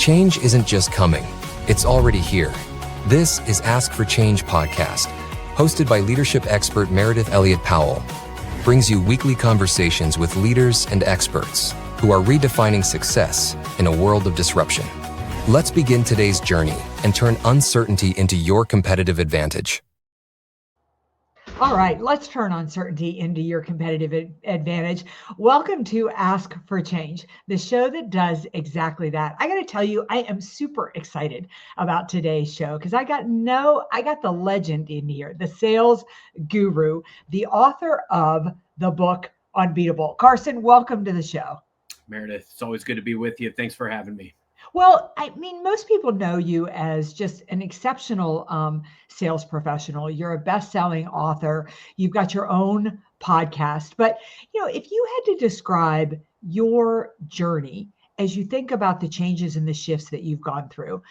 Change isn't just coming, it's already here. This is Ask for Change podcast, hosted by leadership expert Meridith Elliott Powell. Brings you weekly conversations with leaders and experts who are redefining success in a world of disruption. Let's begin today's journey and turn uncertainty into your competitive advantage. All right, let's turn uncertainty into your competitive advantage. Welcome to Ask for Change, the show that does exactly that. I got to tell you, I am super excited about today's show because I got the legend in here, the sales guru, the author of the book Unbeatable. Carson, welcome to the show. Meredith, it's always good to be with you. Thanks for having me. Well, I mean, most people know you as just an exceptional sales professional. You're a best-selling author. You've got your own podcast. But, if you had to describe your journey as you think about the changes and the shifts that you've gone through,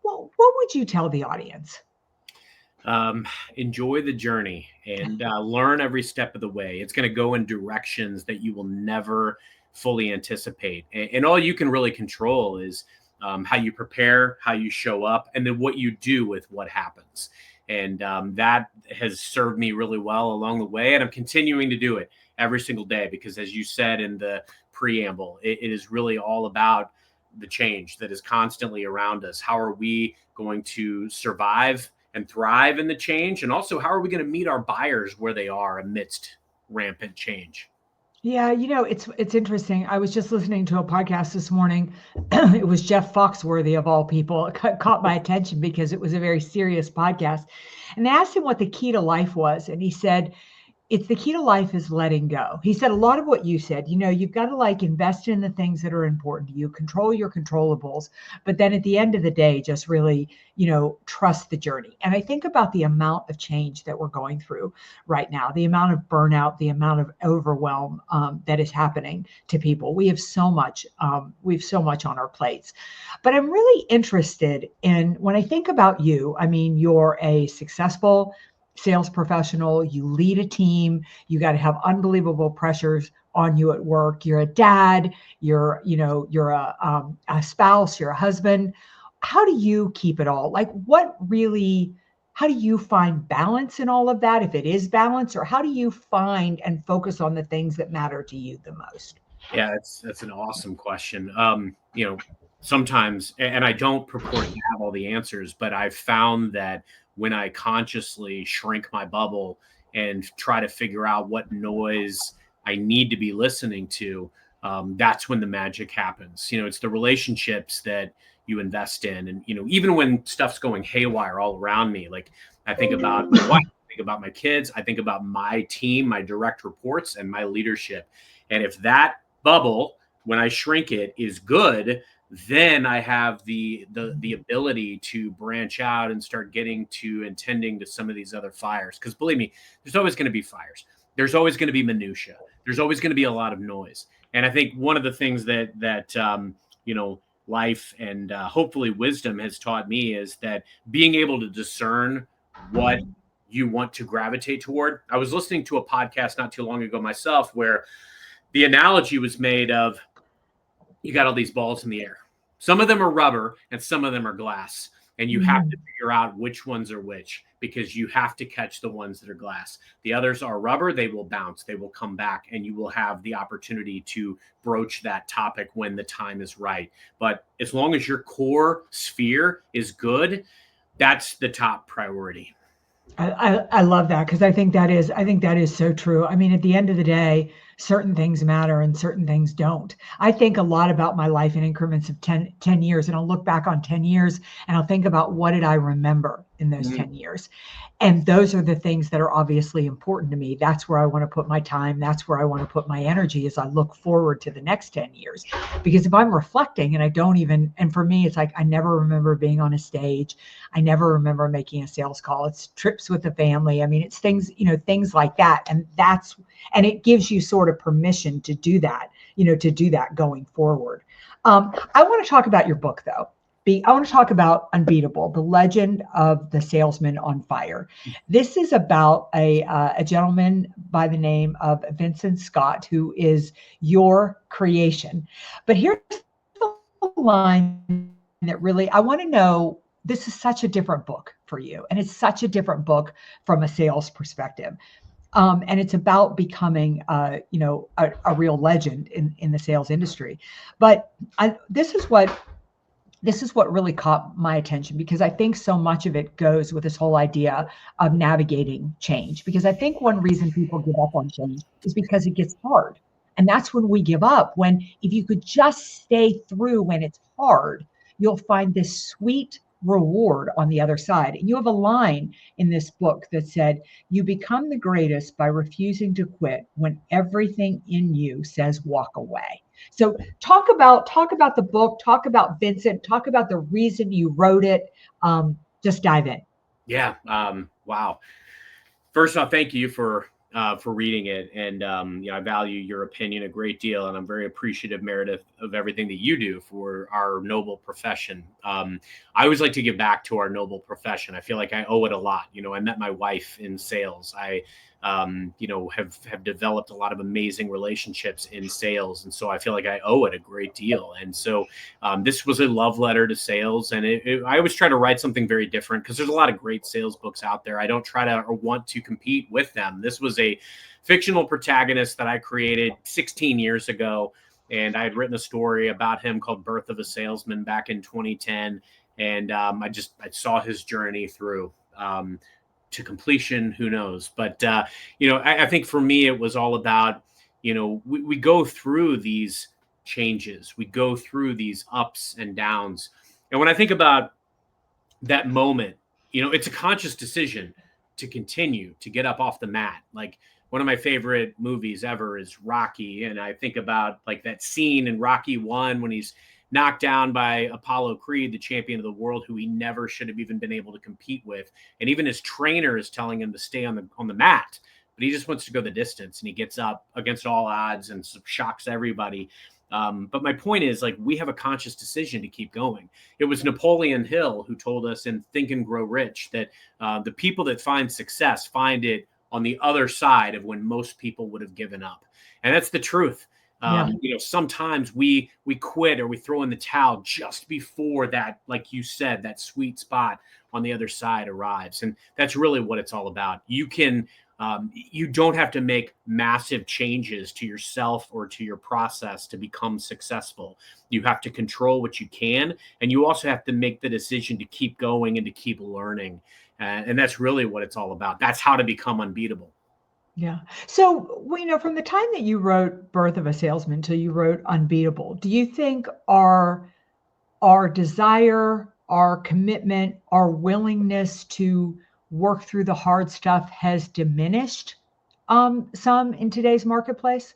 what would you tell the audience? Enjoy the journey and learn every step of the way. It's going to go in directions that you will never fully anticipate. And all you can really control is how you prepare, how you show up, and then what you do with what happens. And that has served me really well along the way. And I'm continuing to do it every single day because, as you said in the preamble, it is really all about the change that is constantly around us. How are we going to survive and thrive in the change? And also, how are we going to meet our buyers where they are amidst rampant change? Yeah, it's interesting. I was just listening to a podcast this morning. It was Jeff Foxworthy of all people. It caught my attention because it was a very serious podcast. And they asked him what the key to life was. And he said, it's the key to life is letting go. He said a lot of what you said. You've got to invest in the things that are important to you, control your controllables. But then at the end of the day, just really, trust the journey. And I think about the amount of change that we're going through right now, the amount of burnout, the amount of overwhelm that is happening to people. We have so much on our plates. But I'm really interested in, when I think about you, I mean, you're a successful sales professional, you lead a team, you got to have unbelievable pressures on you at work. You're a dad, you're a spouse, you're a husband. How do you keep it all? How do you find balance in all of that? If it is balance, or how do you find and focus on the things that matter to you the most? Yeah, that's an awesome question. Sometimes, and I don't purport to have all the answers, but I've found that when I consciously shrink my bubble and try to figure out what noise I need to be listening to, that's when the magic happens. It's the relationships that you invest in. And, even when stuff's going haywire all around me, I think about my wife, I think about my kids, I think about my team, my direct reports, and my leadership. And if that bubble, when I shrink it, is good, then I have the ability to branch out and start getting to and tending to some of these other fires. Because believe me, there's always going to be fires. There's always going to be minutia. There's always going to be a lot of noise. And I think one of the things that life and hopefully wisdom has taught me is that being able to discern what you want to gravitate toward. I was listening to a podcast not too long ago myself where the analogy was made of, you got all these balls in the air. Some of them are rubber and some of them are glass. And you have to figure out which ones are which, because you have to catch the ones that are glass. The others are rubber. They will bounce. They will come back, and you will have the opportunity to broach that topic when the time is right. But as long as your core sphere is good, that's the top priority. I love that, because I think that is so true. I mean, at the end of the day, certain things matter and certain things don't. I think a lot about my life in increments of 10 years, and I'll look back on 10 years and I'll think about what did I remember in those 10 years. And those are the things that are obviously important to me. That's where I want to put my time. That's where I want to put my energy as I look forward to the next 10 years. Because if I'm reflecting and and for me, it's I never remember being on a stage. I never remember making a sales call. It's trips with the family. I mean, it's things like that. And it gives you sort of permission to do that, going forward. I want to talk about your book though. I want to talk about Unbeatable, the legend of the salesman on fire. This is about a gentleman by the name of Vincent Scott, who is your creation. But here's the line that really, I want to know, this is such a different book for you, and it's such a different book from a sales perspective. And it's about becoming, a real legend in the sales industry. But this is what really caught my attention, because I think so much of it goes with this whole idea of navigating change. Because I think one reason people give up on change is because it gets hard. And that's when we give up. When, if you could just stay through when it's hard, you'll find this sweet reward on the other side. And you have a line in this book that said, "You become the greatest by refusing to quit when everything in you says walk away." So talk about the book, talk about Vincent, talk about the reason you wrote it. Just dive in. Yeah. Wow. First off, thank you for reading it, and I value your opinion a great deal, and I'm very appreciative, Meredith, of everything that you do for our noble profession. I always like to give back to our noble profession. I feel like I owe it a lot. I met my wife in sales. I have developed a lot of amazing relationships in sales, and so I feel like I owe it a great deal. And so this was a love letter to sales, and I always try to write something very different, because there's a lot of great sales books out there. I don't try to or want to compete with them. This was a fictional protagonist that I created 16 years ago, and I had written a story about him called Birth of a Salesman back in 2010, and I saw his journey through to completion. Who knows? But I think for me it was all about, we go through these changes, we go through these ups and downs, and when I think about that moment, it's a conscious decision to continue to get up off the mat. Like, one of my favorite movies ever is Rocky, and I think about like that scene in Rocky 1 when he's knocked down by Apollo Creed, the champion of the world, who he never should have even been able to compete with. And even his trainer is telling him to stay on the mat, but he just wants to go the distance, and he gets up against all odds and shocks everybody. But my point is, like, we have a conscious decision to keep going. It was Napoleon Hill who told us in Think and Grow Rich that the people that find success find it on the other side of when most people would have given up. And that's the truth. Sometimes we quit or we throw in the towel just before that, like you said, that sweet spot on the other side arrives. And that's really what it's all about. You don't have to make massive changes to yourself or to your process to become successful. You have to control what you can, and you also have to make the decision to keep going and to keep learning. And that's really what it's all about. That's how to become unbeatable. Yeah. So, from the time that you wrote Birth of a Salesman till you wrote Unbeatable, do you think our desire, our commitment, our willingness to work through the hard stuff has diminished some in today's marketplace?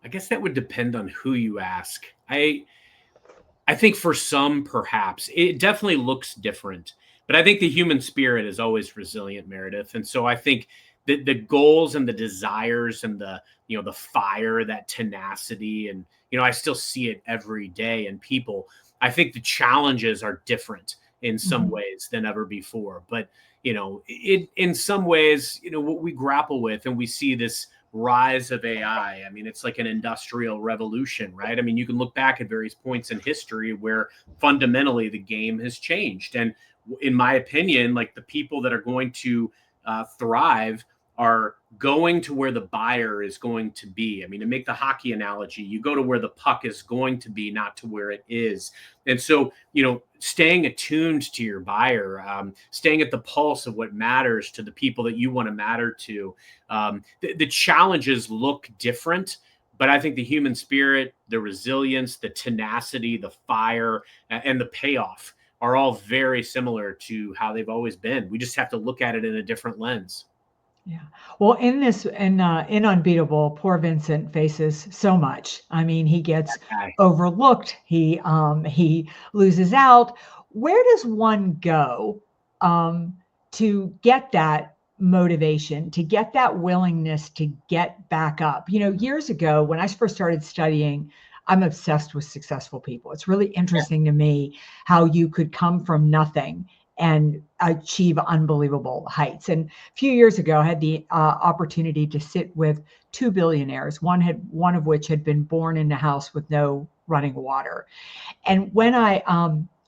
I guess that would depend on who you ask. I think for some, perhaps it definitely looks different. But I think the human spirit is always resilient, Meredith. And so I think that the goals and the desires and the fire, that tenacity, and, I still see it every day in people. I think the challenges are different in some ways than ever before. But, in some ways, what we grapple with, and we see this rise of AI. I mean, it's like an industrial revolution, right? I mean, you can look back at various points in history where fundamentally the game has changed. And in my opinion, like, the people that are going to thrive are going to where the buyer is going to be. I mean, to make the hockey analogy, you go to where the puck is going to be, not to where it is. And so, staying attuned to your buyer, staying at the pulse of what matters to the people that you want to matter to. The challenges look different, but I think the human spirit, the resilience, the tenacity, the fire, and the payoff are all very similar to how they've always been. We just have to look at it in a different lens. Yeah. Well, in Unbeatable, poor Vincent faces so much. I mean, he gets overlooked. He loses out. Where does one go to get that motivation, to get that willingness to get back up? Years ago, when I first started studying, I'm obsessed with successful people. It's really interesting to me how you could come from nothing and achieve unbelievable heights. And a few years ago, I had the opportunity to sit with two billionaires, one of which had been born in a house with no running water. And when I,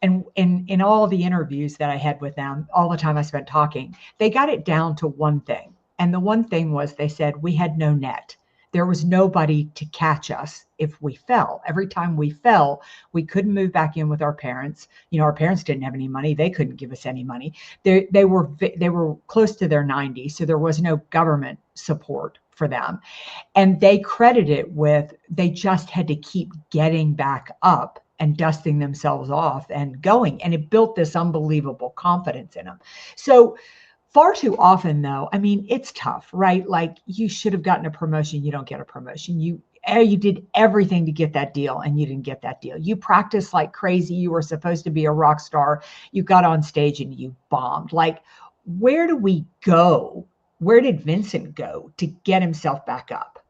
and in all the interviews that I had with them, all the time I spent talking, they got it down to one thing. And the one thing was, they said, we had no net. There was nobody to catch us if we fell. Every time we fell, we couldn't move back in with our parents. Our parents didn't have any money. They couldn't give us any money. They were close to their 90s, so there was no government support for them. And they credit it with, they just had to keep getting back up and dusting themselves off and going. And it built this unbelievable confidence in them. So far too often, though, it's tough, right? Like, you should have gotten a promotion. You don't get a promotion. You did everything to get that deal and you didn't get that deal. You practiced like crazy. You were supposed to be a rock star. You got on stage and you bombed. Like, where do we go? Where did Vincent go to get himself back up?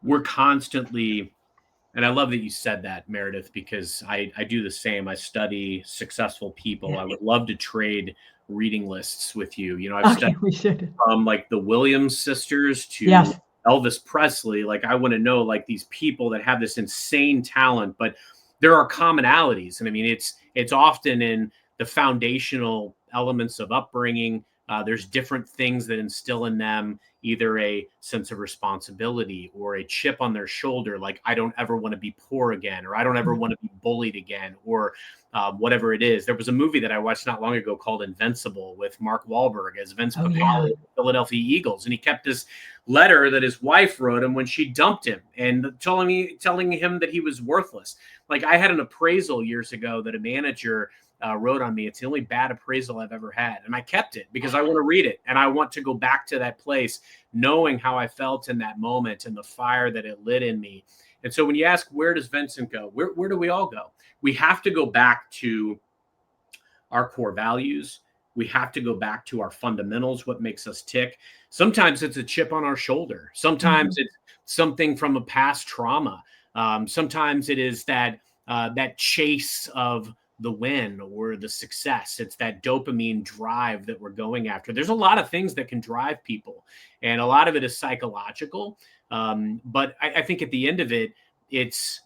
We're constantly, and I love that you said that, Meridith, because I do the same. I study successful people. Yeah. I would love to trade reading lists with you. I've studied from like the Williams sisters to Elvis Presley. Like, I want to know like these people that have this insane talent, but there are commonalities. And it's often in the foundational elements of upbringing. There's different things that instill in them either a sense of responsibility or a chip on their shoulder, like, I don't ever want to be poor again, or I don't ever want to be bullied again, or whatever it is. There was a movie that I watched not long ago called Invincible with Mark Wahlberg as Vince Papale of the Philadelphia Eagles. And he kept this letter that his wife wrote him when she dumped him and telling him that he was worthless. Like, I had an appraisal years ago that a manager wrote on me. It's the only bad appraisal I've ever had. And I kept it because I want to read it. And I want to go back to that place, knowing how I felt in that moment and the fire that it lit in me. And so when you ask, where does Vincent go? Where do we all go? We have to go back to our core values. We have to go back to our fundamentals, what makes us tick. Sometimes it's a chip on our shoulder. Sometimes it's something from a past trauma. Sometimes it is that chase of the win or the success. It's that dopamine drive that we're going after. There's a lot of things that can drive people, and a lot of it is psychological. But I think at the end of it, it's,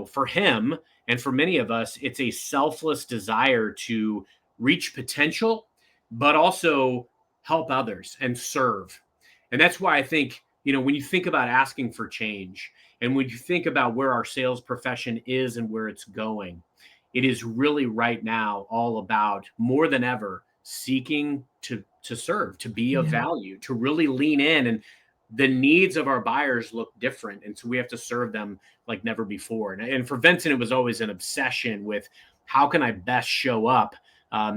for him and for many of us, it's a selfless desire to reach potential, but also help others and serve. And that's why I think, when you think about asking for change, and when you think about where our sales profession is and where it's going, it is really right now all about, more than ever, seeking to serve, to be of value, to really lean in. And the needs of our buyers look different. And so we have to serve them like never before. And for Vincent, it was always an obsession with, how can I best show up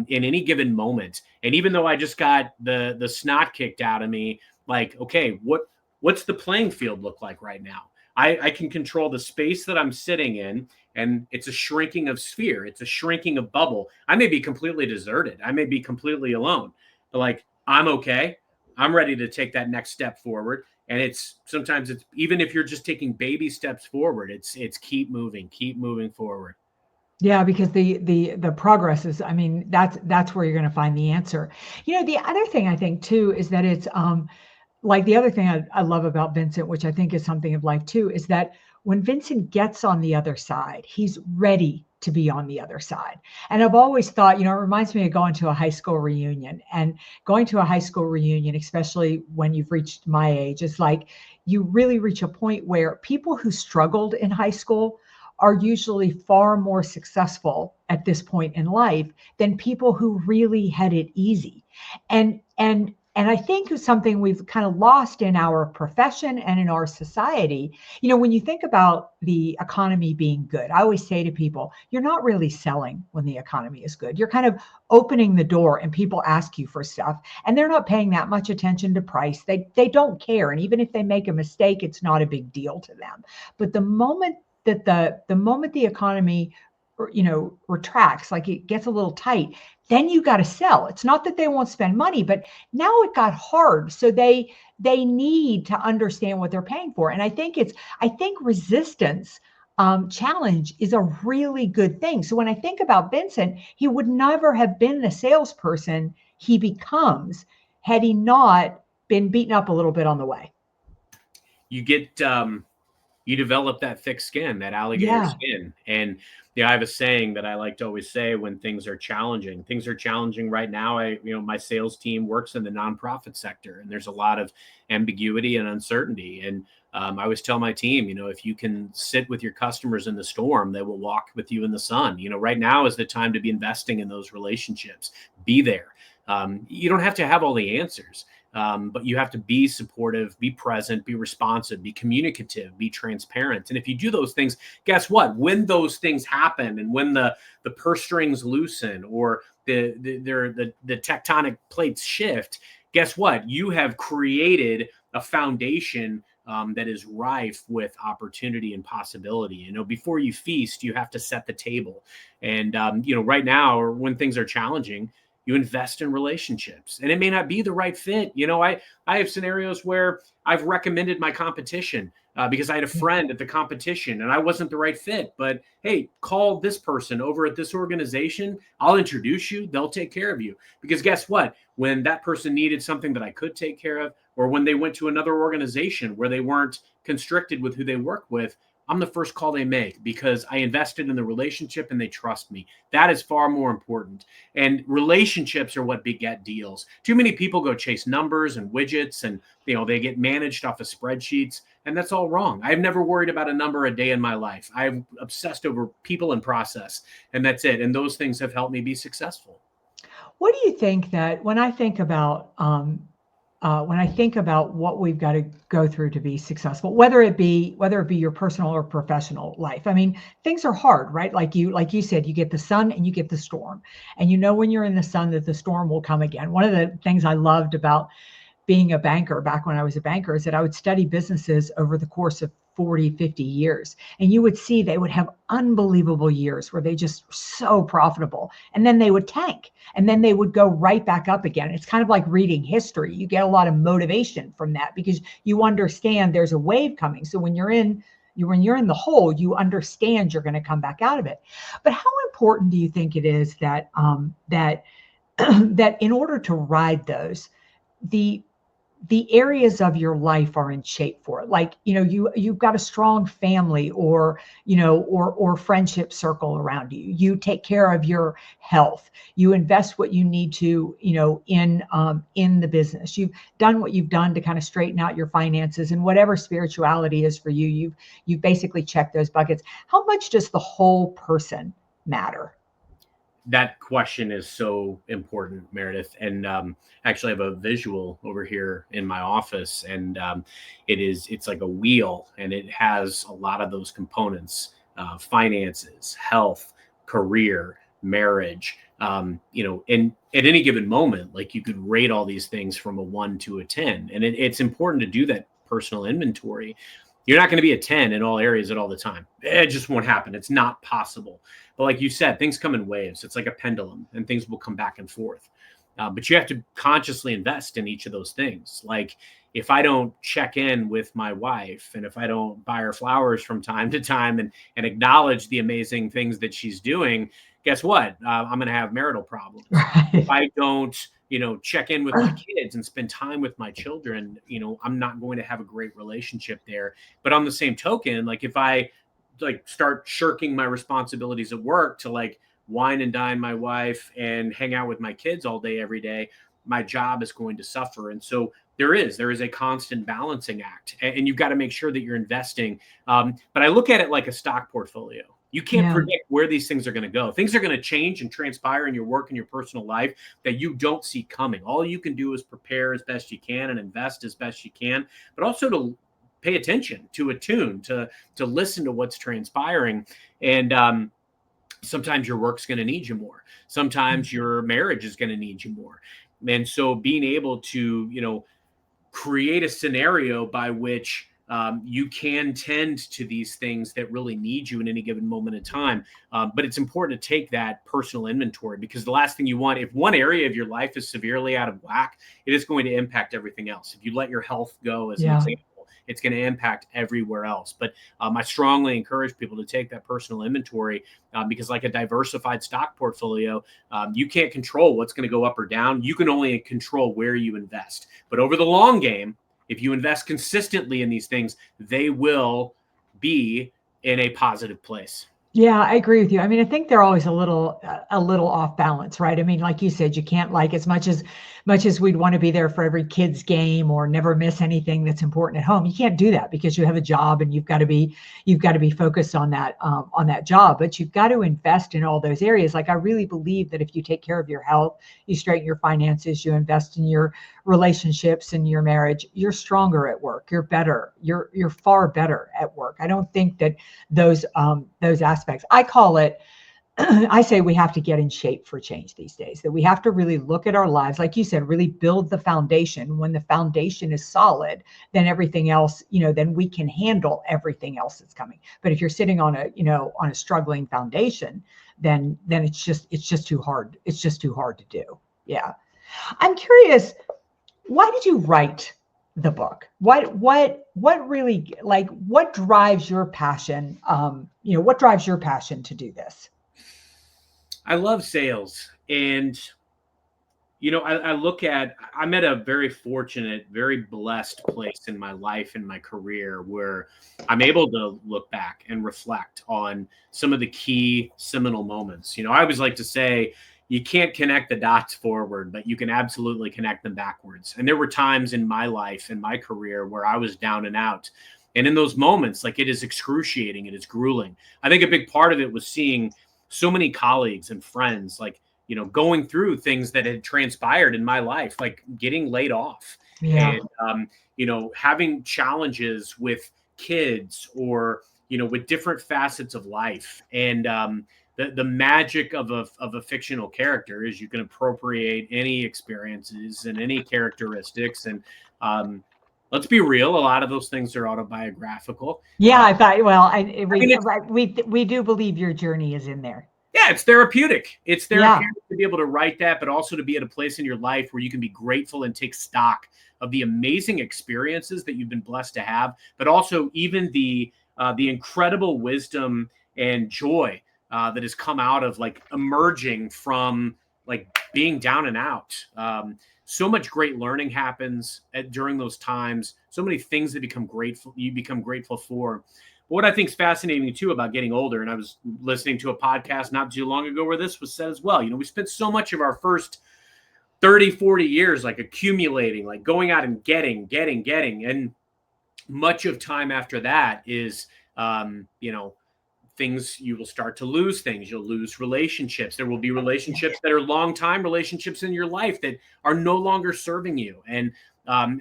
in any given moment? And even though I just got the snot kicked out of me, like, okay, what's the playing field look like right now? I can control the space that I'm sitting in, and it's a shrinking of sphere. It's a shrinking of bubble. I may be completely deserted. I may be completely alone, but like, I'm okay. I'm ready to take that next step forward. And sometimes it's, even if you're just taking baby steps forward, it's keep moving forward. Yeah, because the progress is, that's where you're going to find the answer. The other thing I think too is that it's like, the other thing I love about Vincent, which I think is something of life too, is that when Vincent gets on the other side, he's ready to be on the other side. And I've always thought, it reminds me of going to a high school reunion, and going to a high school reunion, especially when you've reached my age, is like, you really reach a point where people who struggled in high school are usually far more successful at this point in life than people who really had it easy. And I think it's something we've kind of lost in our profession and in our society. When you think about the economy being good, I always say to people, you're not really selling when the economy is good. You're kind of opening the door, and people ask you for stuff, and they're not paying that much attention to price. They don't care. And even if they make a mistake, it's not a big deal to them. But the moment that the economy, retracts, like it gets a little tight, then you got to sell. It's not that they won't spend money, but now it got hard. So they need to understand what they're paying for. And I think resistance, challenge is a really good thing. So when I think about Vincent, he would never have been the salesperson he becomes had he not been beaten up a little bit on the way. You get, you develop that thick skin, that alligator Yeah. skin. And yeah, I have a saying that I like to always say when things are challenging. Things are challenging right now. My sales team works in the nonprofit sector, and there's a lot of ambiguity and uncertainty. And I always tell my team, if you can sit with your customers in the storm, they will walk with you in the sun. Right now is the time to be investing in those relationships. Be there. You don't have to have all the answers. But you have to be supportive, be present, be responsive, be communicative, be transparent. And if you do those things, guess what? When those things happen, and when the purse strings loosen, or the tectonic plates shift, guess what? You have created a foundation that is rife with opportunity and possibility. Before you feast, you have to set the table. And right now, or when things are challenging, you invest in relationships, and it may not be the right fit. I have scenarios where I've recommended my competition because I had a friend at the competition and I wasn't the right fit. But hey, call this person over at this organization. I'll introduce you. They'll take care of you. Because guess what? When that person needed something that I could take care of, or when they went to another organization where they weren't constricted with who they work with, I'm the first call they make because I invested in the relationship and they trust me. That is far more important. And relationships are what beget deals. Too many people go chase numbers and widgets, and they get managed off of spreadsheets, and that's all wrong. I've never worried about a number a day in my life. I've obsessed over people and process, and that's it. And those things have helped me be successful. What do you think that when I think about what we've got to go through to be successful, whether it be your personal or professional life? I mean, things are hard, right? Like you said, you get the sun and you get the storm, and when you're in the sun that the storm will come again. One of the things I loved about being a banker back when I was a banker is that I would study businesses over the course of 40, 50 years. And you would see they would have unbelievable years where they just were so profitable. And then they would tank, and then they would go right back up again. It's kind of like reading history. You get a lot of motivation from that because you understand there's a wave coming. So when you're in the hole, you understand you're going to come back out of it. But how important do you think it is that that in order to ride those, the areas of your life are in shape for it? Like, you've got a strong family or friendship circle around you. You take care of your health. You invest what you need to, in the business. You've done what you've done to kind of straighten out your finances, and whatever spirituality is for you, you've basically checked those buckets. How much does the whole person matter? That question is so important, Meredith. And actually, I have a visual over here in my office, and it's like a wheel, and it has a lot of those components: finances, health, career, marriage. And at any given moment, like, you could rate all these things from a 1 to a 10, and it's important to do that personal inventory. You're not going to be a 10 in all areas at all the time. It just won't happen. It's not possible. But like you said, things come in waves. It's like a pendulum, and things will come back and forth. But you have to consciously invest in each of those things. Like, if I don't check in with my wife, and if I don't buy her flowers from time to time and acknowledge the amazing things that she's doing, guess what? I'm going to have marital problems. Right. If I don't, check in with my kids and spend time with my children, I'm not going to have a great relationship there. But on the same token, like, if I start shirking my responsibilities at work to wine and dine my wife and hang out with my kids all day, every day, my job is going to suffer. And so there is a constant balancing act, and you've got to make sure that you're investing. But I look at it like a stock portfolio. You can't predict where these things are going to go. Things are going to change and transpire in your work and your personal life that you don't see coming. All you can do is prepare as best you can and invest as best you can, but also to pay attention, to attune, to listen to what's transpiring. And sometimes your work's going to need you more. Sometimes your marriage is going to need you more. And so being able to, create a scenario by which you can tend to these things that really need you in any given moment in time. But it's important to take that personal inventory, because the last thing you want, if one area of your life is severely out of whack, it is going to impact everything else. If you let your health go, as an example, it's going to impact everywhere else. But I strongly encourage people to take that personal inventory because, like a diversified stock portfolio, you can't control what's going to go up or down. You can only control where you invest. But over the long game, if you invest consistently in these things, they will be in a positive place. Yeah, I agree with you. I mean, I think they're always a little off balance, right? I mean, like you said, you can't like as much as we'd want to be there for every kid's game or never miss anything that's important at home. You can't do that because you have a job and you've got to be focused on that job. But you've got to invest in all those areas. Like I really believe that if you take care of your health, you straighten your finances, you invest in your relationships and your marriage, you're stronger at work. You're better. You're far better at work. I don't think that those aspects. I call it. I say we have to get in shape for change these days. That we have to really look at our lives, like you said, really build the foundation. When the foundation is solid, then everything else, then we can handle everything else that's coming. But if you're sitting on a struggling foundation, then it's just too hard. It's just too hard to do. Yeah, I'm curious. Why did you write the book? What really, like, what drives your passion? What drives your passion to do this? I love sales. And, I'm at a very fortunate, very blessed place in my life and my career where I'm able to look back and reflect on some of the key seminal moments. I always like to say, you can't connect the dots forward, but you can absolutely connect them backwards. And there were times in my life and my career where I was down and out. And in those moments, like, it is excruciating, it is grueling. I think a big part of it was seeing so many colleagues and friends, like, going through things that had transpired in my life, like getting laid off Yeah. and, having challenges with kids or, with different facets of life. And, the magic of a fictional character is you can appropriate any experiences and any characteristics. And let's be real, a lot of those things are autobiographical. Yeah, I thought. Well, mean, we do believe your journey is in there. Yeah, it's therapeutic. It's Yeah. therapeutic to be able to write that, but also to be at a place in your life where you can be grateful and take stock of the amazing experiences that you've been blessed to have, but also even the incredible wisdom and joy that has come out of, like, emerging from, like, being down and out. So much great learning happens during those times. So many things that you become grateful for. But what I think is fascinating too about getting older, and I was listening to a podcast not too long ago where this was said as well. We spent so much of our first 30, 40 years, like, accumulating, like going out and getting. And much of time after that is, things, you will start to lose things. You'll lose relationships. There will be relationships that are long-time relationships in your life that are no longer serving you. And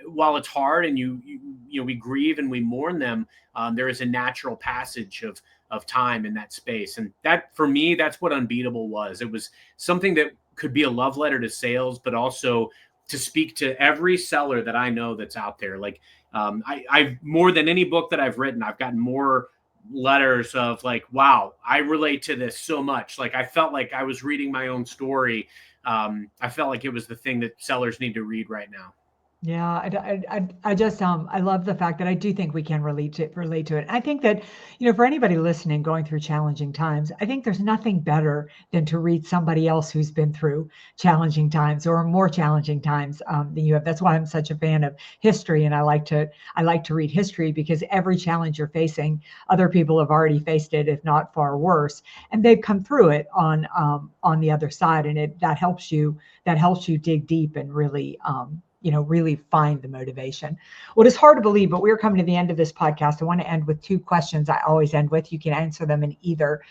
while it's hard and we grieve and we mourn them, there is a natural passage of time in that space. And that, for me, that's what Unbeatable was. It was something that could be a love letter to sales, but also to speak to every seller that I know that's out there. Like, I've more than any book that I've written, I've gotten more letters of, like, wow, I relate to this so much. Like, I felt like I was reading my own story. I felt like it was the thing that sellers need to read right now. Yeah, I just I love the fact that I do think we can relate to it. I think that, for anybody listening going through challenging times, I think there's nothing better than to read somebody else who's been through challenging times or more challenging times than you have. That's why I'm such a fan of history, and I like to read history, because every challenge you're facing, other people have already faced it, if not far worse, and they've come through it on the other side, and that helps you dig deep and really really find the motivation. Well, it's hard to believe, but we're coming to the end of this podcast. I want to end with two questions I always end with. You can answer them in either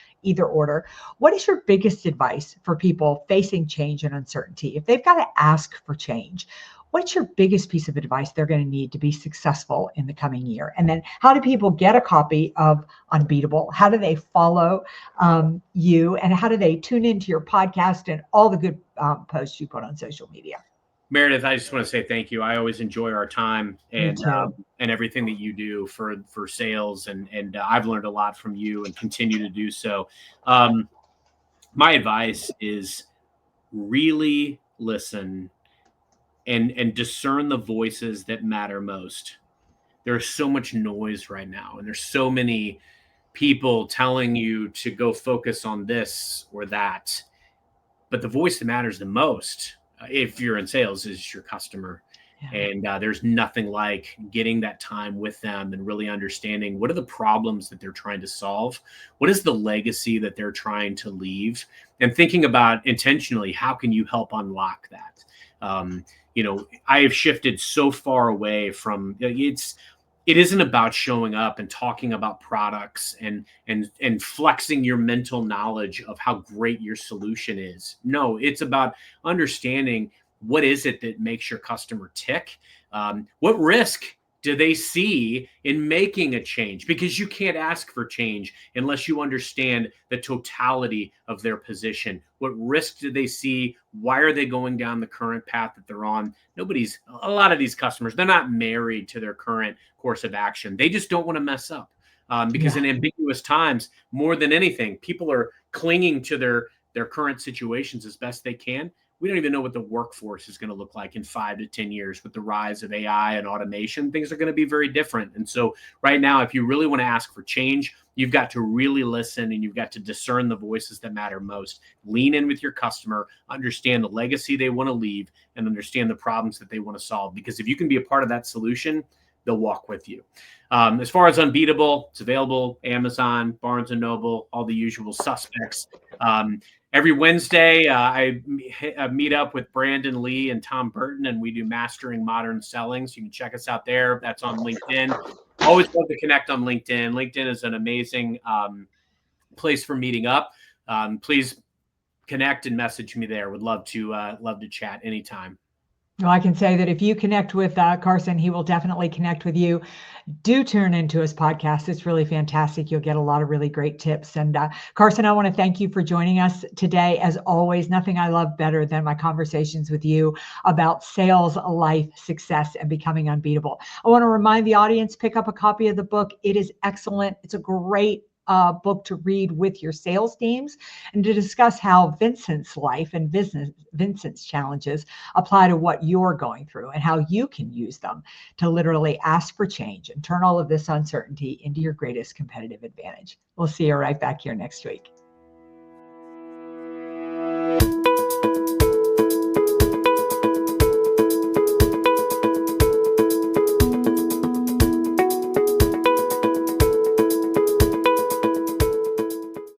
order. What is your biggest advice for people facing change and uncertainty? If they've got to ask for change, what's your biggest piece of advice they're going to need to be successful in the coming year? And then how do people get a copy of Unbeatable? How do they follow you? And how do they tune into your podcast and all the good posts you put on social media? Meridith, I just want to say thank you. I always enjoy our time and everything that you do for sales, and I've learned a lot from you and continue to do so. My advice is really listen and discern the voices that matter most. There's so much noise right now, and there's so many people telling you to go focus on this or that, but the voice that matters the most, if you're in sales, is your customer. And there's nothing like getting that time with them and really understanding what are the problems that they're trying to solve, what is the legacy that they're trying to leave, and thinking about intentionally, how can you help unlock that? I have shifted so far away from it isn't about showing up and talking about products and flexing your mental knowledge of how great your solution is. No, it's about understanding what is it that makes your customer tick. What risk do they see in making a change? Because you can't ask for change unless you understand the totality of their position. What risk do they see? Why are they going down the current path that they're on? A lot of these customers, they're not married to their current course of action. They just don't want to mess up. Because in ambiguous times, more than anything, people are clinging to their current situations as best they can. We don't even know what the workforce is going to look like in 5 to 10 years with the rise of AI and automation. Things are going to be very different. And so right now, if you really want to ask for change, you've got to really listen and you've got to discern the voices that matter most. Lean in with your customer, understand the legacy they want to leave, and understand the problems that they want to solve. Because if you can be a part of that solution, they'll walk with you. As far as Unbeatable, it's available Amazon, Barnes & Noble, all the usual suspects. Every Wednesday, I meet up with Brandon Lee and Tom Burton, and we do Mastering Modern Selling. So you can check us out there. That's on LinkedIn. Always love to connect on LinkedIn. LinkedIn is an amazing place for meeting up. Please connect and message me there. Would love to chat anytime. Well, I can say that if you connect with Carson, he will definitely connect with you. Do tune into his podcast. It's really fantastic. You'll get a lot of really great tips. And Carson, I want to thank you for joining us today. As always, nothing I love better than my conversations with you about sales, life, success, and becoming unbeatable. I want to remind the audience, pick up a copy of the book. It is excellent. It's a great book to read with your sales teams and to discuss how Vincent's life and Vincent's challenges apply to what you're going through and how you can use them to literally ask for change and turn all of this uncertainty into your greatest competitive advantage. We'll see you right back here next week.